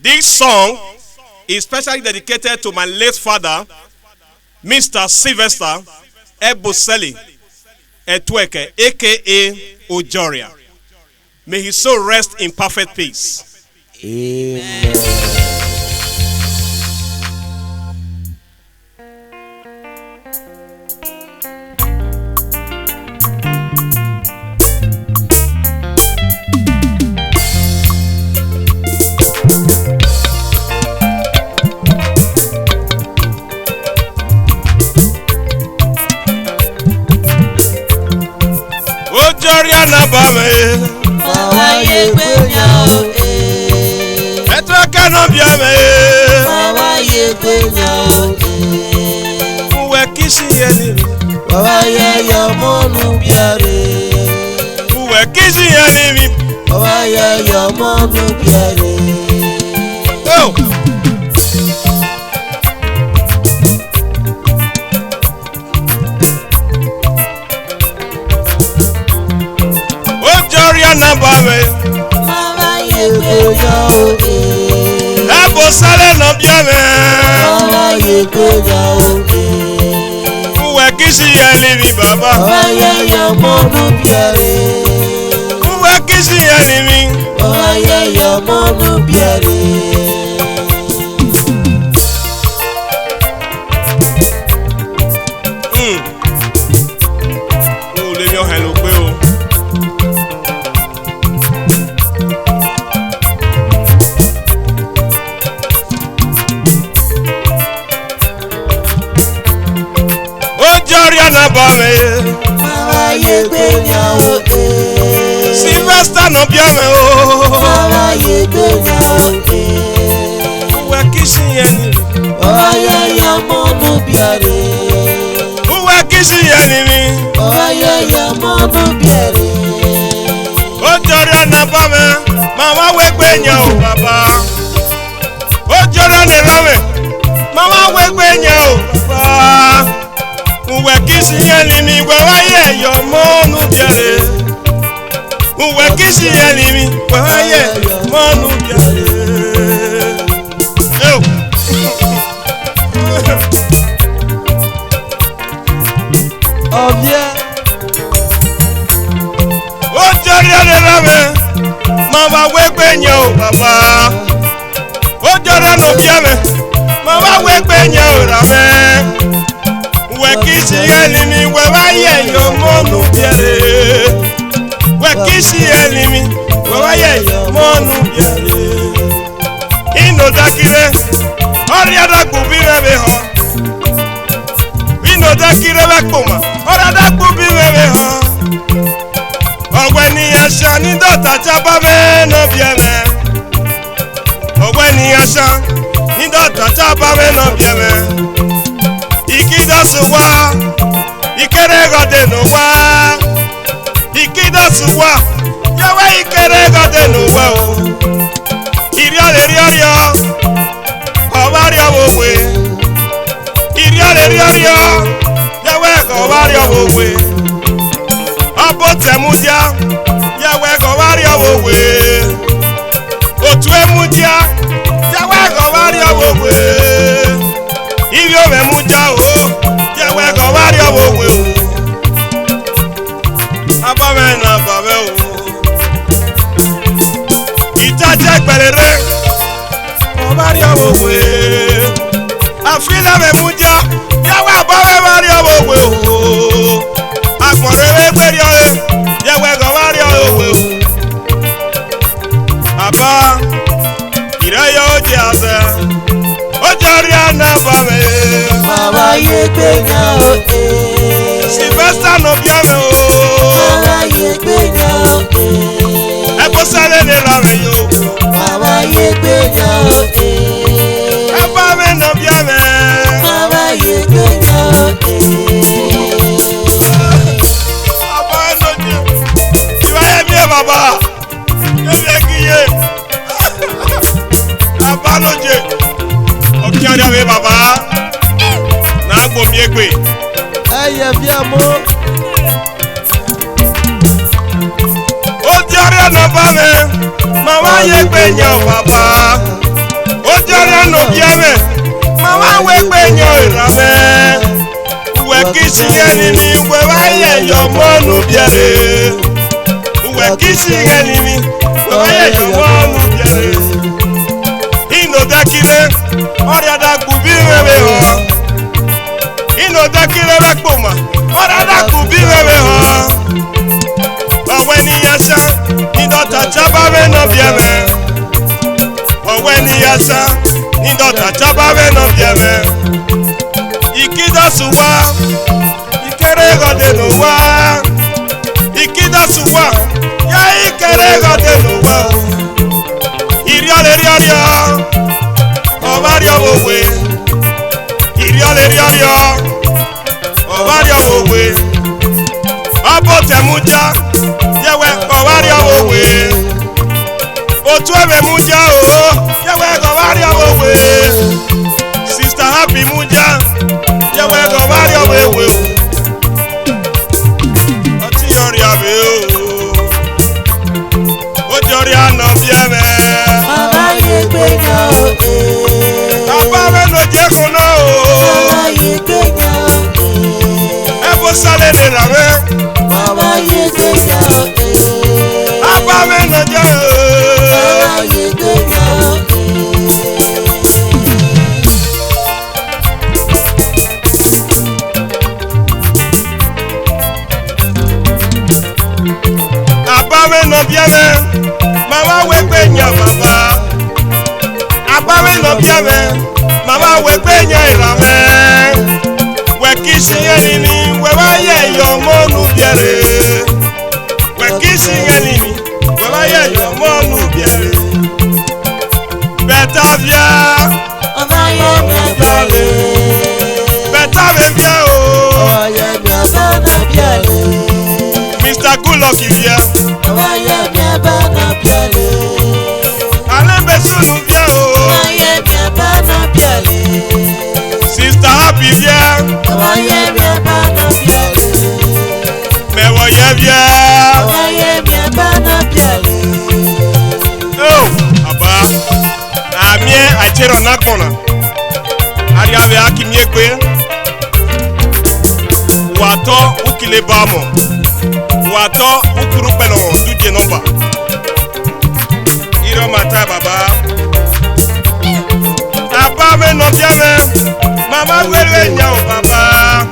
This song is specially dedicated to my late father, Mr Sylvester, ebosele, etueke, a.k.a. Ojoria. May his soul rest in perfect peace. Amen. Ojoria na bame, Mama ye kwenya o etueke no biame, Mama ye kwenya o uwe kisi yeni, Mama ye yamonu biare, uwe kisi yeni, Mama ye yamonu biare. oh. Ojoria na bame, Mama ye kwenya o ebosele no biame, Mama ye kwenya o uwe kisi yeni baba, Mama ye yamonu biare, uwe kisi yeni, Mama ye yamonu biare. o le mi o hello pe o. Ojoria na bame, Mama ye kwenya o Sylvester no biame o, Mama ye kwenya o uwe kisi yeni, Mama ye yamonu biare, uwe kisi yeni, Mama ye yamonu biare. Ojoria na bame, mama we gbenya o baba. Ojoria ne rame, mama we gbenya o baba. Uwe kisi yeni, we wa ye yo monu biare. Uwe kisi yeni, we wa ye monu biare. Yo. Oh yeah, Ojoria ne rame, mama we gbenya o baba. Ojoria no biame, mama we gbenya o rame. We kisi yeni, we wa ye yo monu biare. We kisi yeni, we wa ye yo monu biare. Ino dakire, oria da kubi rebe ho. Ino dakire we kuma, oria da kubi rebe ho. Ọ̀gbẹ́ni aṣọ ní dọ́tà jábọ́ mẹ́nà bíẹ̀mẹ́. Ọ̀gbẹ́ni aṣọ ní dọ́tà jábọ́ mẹ́nà bíẹ̀mẹ́. Ìkídọ̀sùn wá, ìkérégọdẹ nù wá. Ìkídọ̀sùn wá, yọwọ́ ìkérégọdẹ nù wá o. Ìrìọ̀lẹ̀ ríọ̀ríọ̀, ọ̀bá ríọ̀ wòwe. Ìrìọ̀lẹ̀ ríọ̀ríọ̀, yọwọ́ ẹ̀kọ́ ọ̀bá ríọ̀ wòwe. Ọbọ tẹmudia, yẹwẹ gọwari ọwọwe. Otu emudia, yẹwẹ gọwari ọwọwe. Ibi ome mudia o, yẹwẹ gọwari ọwọwe o. Abamẹ na abamẹ o. Ìtajẹ gbẹrẹrẹ, gọwari ọwọwe. Àfilẹ̀ mudia, yẹwẹ abamẹ wari ọwọwe o. Agbọ̀nrẹ́ wẹ́gbẹ́rì ọ̀rẹ́ yẹwẹ́ gọ̀wárí òwe o. Bàbá ìrẹ́yẹ ó jẹ àṣẹ, ó jọrí ànábàmẹ́. Mama ye kwenya o Sylvester no biame o. Mama ye kwenya o Ebosele ne rame yo. Mama ye kwenya o Ebame no biame. Mama ye kwenya o Bàbá no jẹ. Ìbáyé mi ẹ bàbá. Yẹ́bi ẹ kì í yé. Bàbá no jẹ. Ọ̀kí ọ̀dà mi bàbá. Nàá gbòmí égbè. Eye biamo Ojoria na bame, mama ye gbenya o baba. Ojoria no biame. Mama we penyo irame. We kisi enimi we waye yo monu biare. We kisi enimi we waye yo monu biare. Ino dakire oria da gubi wewe ho. Ino dakire rekpoma oria da gubi wewe ho. Oweni yasa indota chabawe no biame. Oweni yasa indota chabawe no biame. Ikida suwa ikere gode no wa. Ikida suwa ya ikere gode no wa. Iriole riorio ovario wowe. Iriole riorio ovario wowe. Abote muja yewe ovario wowe. Otuebe muja o yewe ovario wowe. Sister Happy muja yewe ovario wowe. Ojoria be o. Ojoria no biame. Mama ye gbenya o. Papa me no je kono o. Mama ye gbenya o. Ebosele ni rame. Mama ye gbenya o. Papa me no je o. Mama ye gbenya o. Papa me no biame. Mama we gbenya baba. Papa me no biame. Mama we gbenya irame. We kisi enini we waye yo monu biare. We kisi enini we waye yo monu biare. Beta via Mama ye gbenya o. beta me via o. Mama ye gbenya biale. Mr Good Lucky via. Mama ye gbenya biale. Alembe sunu via o. Mama ye gbenya biale. Sister Happy via. Mama ye gbenya biale. Mewo ye via. Mama ye gbenya biale. Oh, aba. Amie achero nakona. Ariave akimie kwe. Wato ukile bamo. Wato ukuru pelo duje noba. Iro mata baba. Aba me no biame. Mama wewe nyao baba.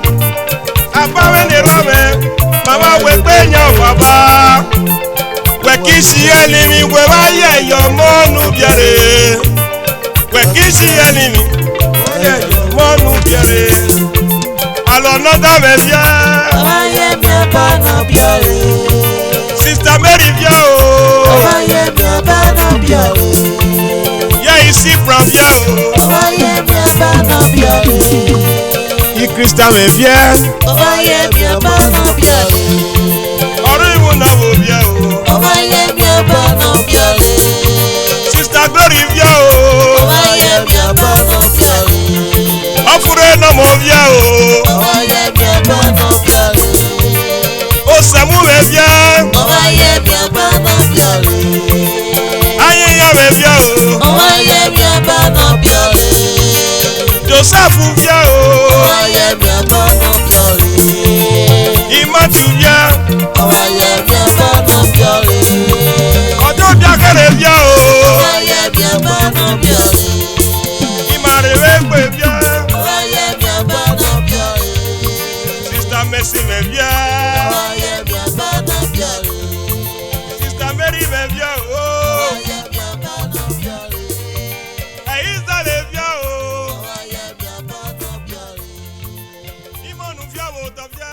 Aba we ne rame. Mama wewe nyao baba. We kisi enimi we waye yo monu biare. We kisi enimi waye yo monu biare. Alo nada me bia. Mama ye gbenya biale. Sister Mary bia o. Mama ye gbenya biale. Ye isi from bia o. Mama ye gbenya biale. I Christian me bia. Mama ye gbenya biale. Ori mu na wo bia o. Mama ye gbenya biale. Sister Glory bia o. Mama ye gbenya biale. Ofure no mo bia o. Mama ye gbenya biale. O samu me bia. Mama ye gbenya biale. Aye ya me bia o. Mama ye gbenya biale. Joseph bia o. Mama ye gbenya biale. Imatu bia. Mama ye gbenya biale. Ojo bia kere bia o. Mama ye gbenya biale. Imare we pe bia. Mama ye gbenya biale. Sister Mercy me bia. Mama ye gbenya biale. Sister Mary me bia o. Mama ye gbenya biale. Aisa le bia o. Mama ye gbenya biale. Imonu bia o to bia.